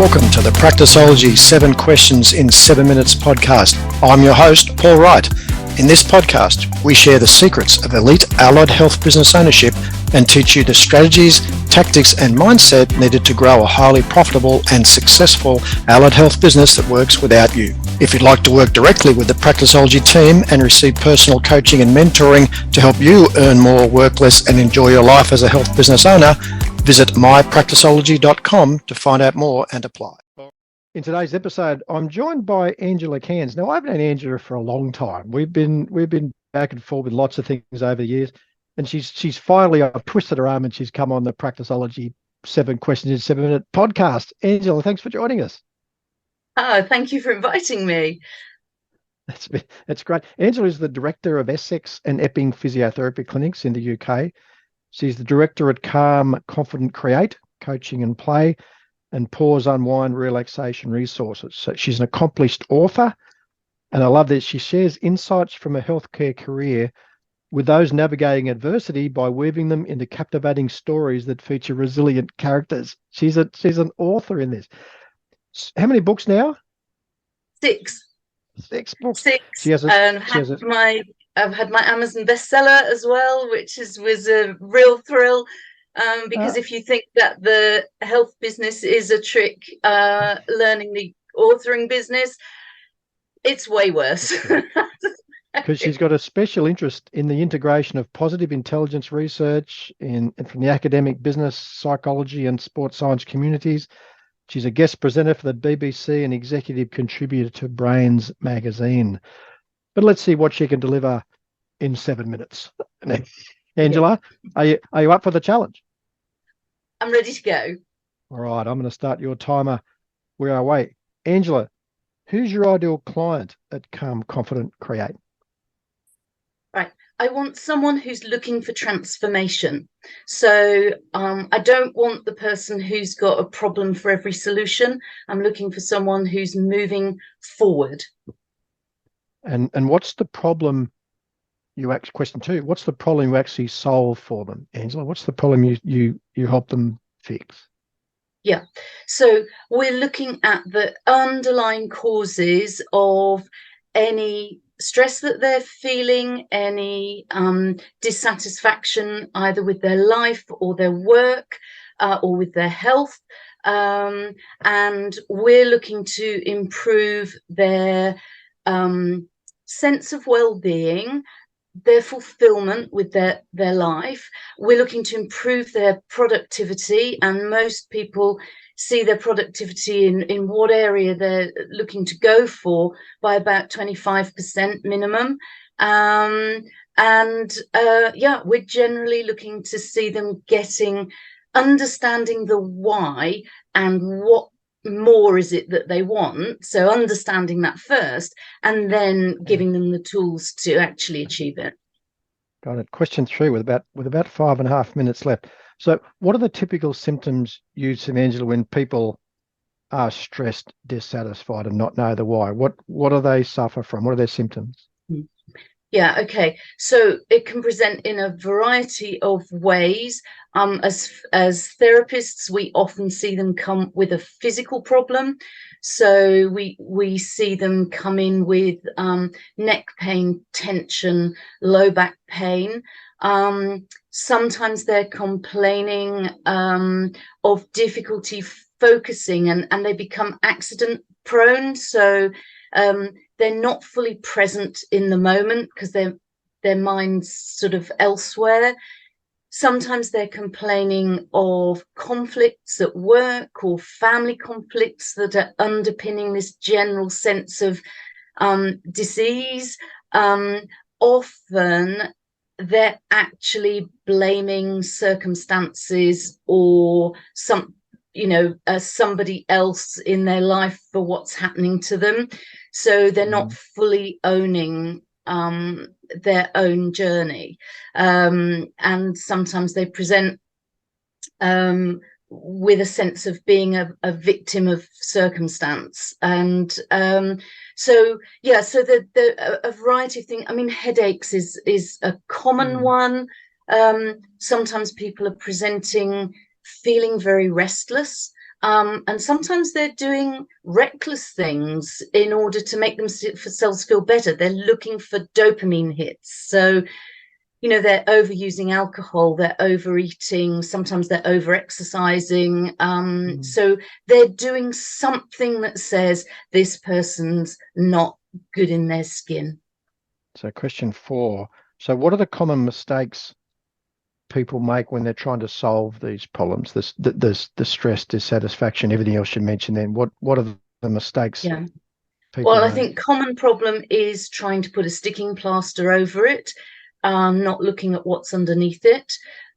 Welcome to the Practiceology 7 Questions in 7 Minutes podcast. I'm your host, Paul Wright. In this podcast, we share the secrets of elite allied health business ownership and teach you the strategies, tactics, and mindset needed to grow a highly profitable and successful allied health business that works without you. If you'd like to work directly with the Practiceology team and receive personal coaching and mentoring to help you earn more, work less, and enjoy your life as a health business owner, visit mypracticeology.com to find out more and apply. In today's episode, I'm joined by Angela Cairns. Now, I've known Angela for a long time. We've been back and forth with lots of things over the years, and she's finally, I've twisted her arm and she's come on the Practiceology 7 Questions in 7 Minute podcast. Angela, thanks for joining us. Oh, thank you for inviting me. That's great. Angela is the director of Essex and Epping Physiotherapy clinics in the UK. She's the director at Calm, Confident, Create, Coaching and Play, and Pause, Unwind, Relaxation Resources. So she's an accomplished author, and I love that she shares insights from a healthcare career with those navigating adversity by weaving them into captivating stories that feature resilient characters. She's an author in this. How many books now? 6. 6 books. 6. I've had my Amazon bestseller as well, which was a real thrill. Because if you think that the health business is a trick, learning the authoring business, it's way worse. Because she's got a special interest in the integration of positive intelligence research from the academic, business, psychology, and sports science communities. She's a guest presenter for the BBC and executive contributor to Brains magazine. But let's see what she can deliver in 7 minutes. Angela, are you up for the challenge? I'm ready to go. All right, I'm going to start your timer. We're away. Angela, who's your ideal client at Calm, Confident, Create? Right. I want someone who's looking for transformation. So I don't want the person who's got a problem for every solution. I'm looking for someone who's moving forward. And what's the problem question 2, what's the problem you actually solve for them, Angela? What's the problem you help them fix? Yeah, so we're looking at the underlying causes of any stress that they're feeling, any dissatisfaction either with their life or their work or with their health, and we're looking to improve their sense of well-being, their fulfillment with their life. We're looking to improve their productivity, and most people see their productivity in what area they're looking to go for by about 25% minimum. We're generally looking to see them understanding the why and what more is it that they want, so understanding that first and then giving them the tools to actually achieve it. Got it. Question 3 with about 5.5 minutes left. So what are the typical symptoms you see, Angela, when people are stressed, dissatisfied, and not know the why? What do they suffer from? What are their symptoms? Yeah, okay. So it can present in a variety of ways. As therapists, we often see them come with a physical problem. So we see them come in with neck pain, tension, low back pain. Sometimes they're complaining of difficulty focusing, and they become accident prone. So they're not fully present in the moment because their mind's sort of elsewhere. Sometimes they're complaining of conflicts at work or family conflicts that are underpinning this general sense of disease. Often they're actually blaming circumstances or somebody else in their life for what's happening to them. So they're not fully owning their own journey. And sometimes they present with a sense of being a victim of circumstance. And so a variety of things. I mean, headaches is a common one. Sometimes people are presenting feeling very restless. And sometimes they're doing reckless things in order to make themselves feel better. They're looking for dopamine hits. So, they're overusing alcohol, they're overeating, sometimes they're over-exercising. So they're doing something that says this person's not good in their skin. So question 4. So what are the common mistakes people make when they're trying to solve these problems? The stress, dissatisfaction, everything else you mentioned then. What are the mistakes people Well, I make? think common problem is trying to put a sticking plaster over it, not looking at what's underneath it.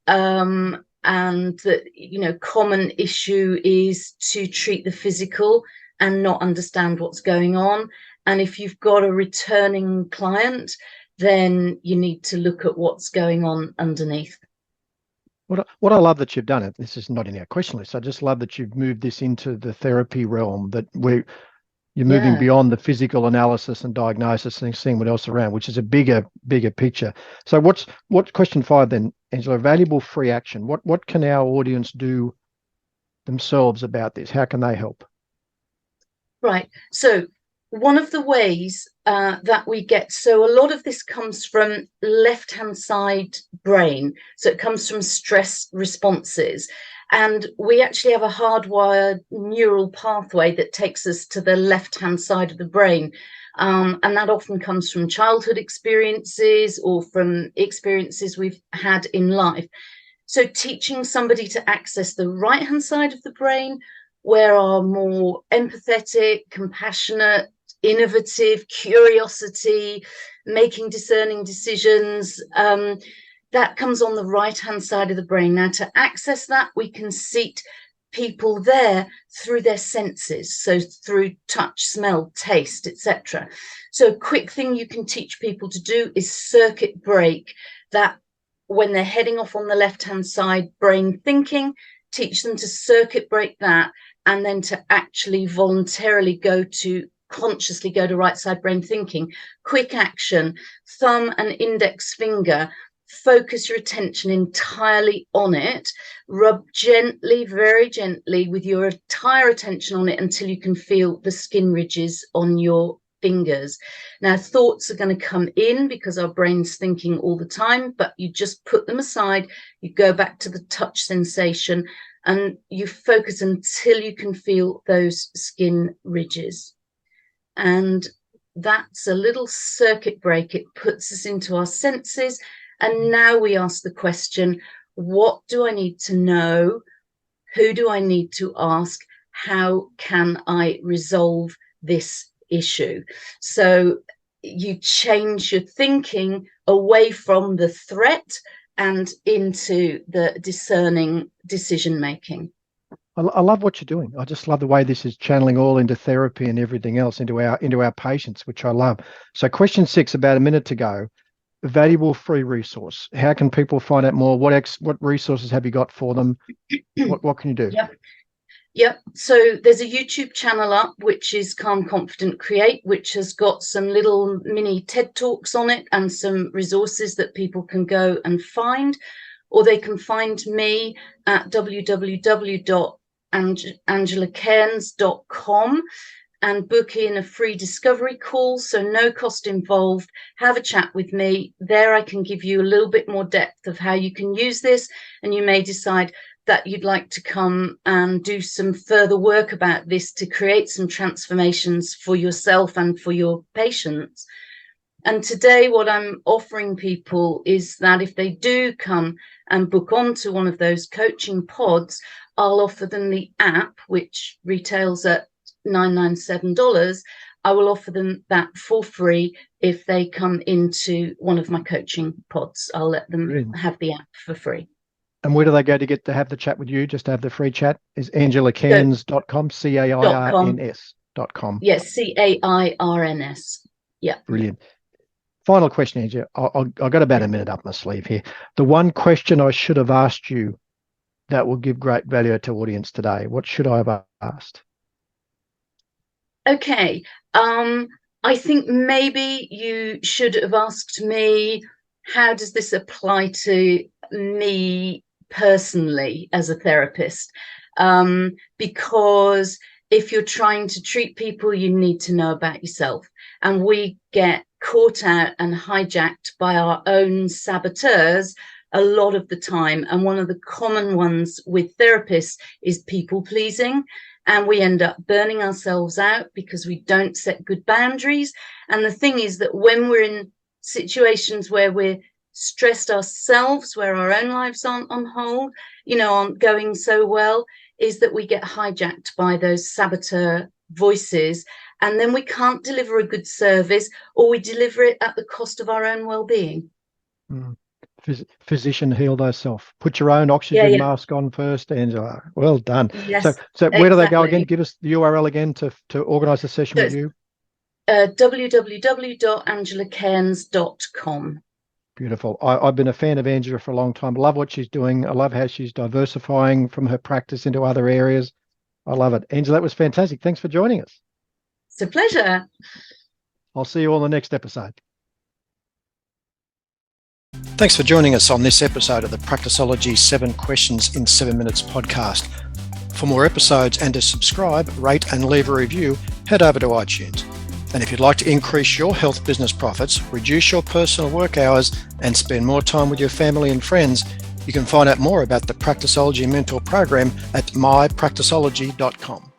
And the common issue is to treat the physical and not understand what's going on. And if you've got a returning client, then you need to look at what's going on underneath. What I love that you've done it, this is not in our question list. I just love that you've moved this into the therapy realm, that you're moving beyond the physical analysis and diagnosis and seeing what else around, which is a bigger picture. So what's question 5 then, Angela? Valuable free action. What can our audience do themselves about this? How can they help? Right. So one of the ways that we get, so a lot of this comes from left-hand side brain. So it comes from stress responses. And we actually have a hardwired neural pathway that takes us to the left-hand side of the brain. And that often comes from childhood experiences or from experiences we've had in life. So teaching somebody to access the right-hand side of the brain, where our more empathetic, compassionate, innovative, curiosity, making discerning decisions, that comes on the right-hand side of the brain. Now, to access that, we can seat people there through their senses, so through touch, smell, taste, etc. So a quick thing you can teach people to do is circuit break that. When they're heading off on the left-hand side brain thinking, teach them to circuit break that, and then to actually voluntarily consciously go to right side brain thinking. Quick action, thumb and index finger, focus your attention entirely on it, rub gently, very gently with your entire attention on it until you can feel the skin ridges on your fingers. Now, thoughts are going to come in because our brain's thinking all the time, but you just put them aside, you go back to the touch sensation, and you focus until you can feel those skin ridges. And that's a little circuit break. It puts us into our senses. And now we ask the question, what do I need to know? Who do I need to ask? How can I resolve this issue? So you change your thinking away from the threat and into the discerning decision making. I love what you're doing. I just love the way this is channeling all into therapy and everything else into our patients, which I love. So question 6, about a minute to go. Valuable free resource. How can people find out more? What resources have you got for them? What can you do? Yep. So there's a YouTube channel up, which is Calm, Confident, Create, which has got some little mini TED Talks on it and some resources that people can go and find, or they can find me at www.angelacairns.com and book in a free discovery call. So no cost involved. Have a chat with me. There I can give you a little bit more depth of how you can use this, and you may decide that you'd like to come and do some further work about this to create some transformations for yourself and for your patients. And today what I'm offering people is that if they do come and book onto one of those coaching pods, I'll offer them the app, which retails at $997. I will offer them that for free if they come into one of my coaching pods. I'll let them have the app for free. And where do they go to get to have the chat with you, just to have the free chat? Is angelacairns.com, CAIRNS.com. Yes, CAIRNS. Yeah. Brilliant. Final question, Angela. I've got about a minute up my sleeve here. The one question I should have asked you that will give great value to audience today, what should I have asked? Okay. I think maybe you should have asked me, how does this apply to me personally as a therapist? because if you're trying to treat people, you need to know about yourself. And we get caught out and hijacked by our own saboteurs a lot of the time. And one of the common ones with therapists is people pleasing. And we end up burning ourselves out because we don't set good boundaries. And the thing is that when we're in situations where we're stressed ourselves, where our own lives aren't on hold, aren't going so well, is that we get hijacked by those saboteur voices. And then we can't deliver a good service, or we deliver it at the cost of our own well-being. Physician, heal thyself. Put your own oxygen mask on first, Angela. Well done. Yes, so where do they go again? Give us the URL again to organise a session with you. www.angelacairns.com. Beautiful. I've been a fan of Angela for a long time. I love what she's doing. I love how she's diversifying from her practice into other areas. I love it. Angela, that was fantastic. Thanks for joining us. It's a pleasure. I'll see you on the next episode. Thanks for joining us on this episode of the Practiceology 7 Questions in 7 Minutes podcast. For more episodes and to subscribe, rate and leave a review, head over to iTunes. And if you'd like to increase your health business profits, reduce your personal work hours, and spend more time with your family and friends, you can find out more about the Practiceology Mentor Program at mypracticeology.com.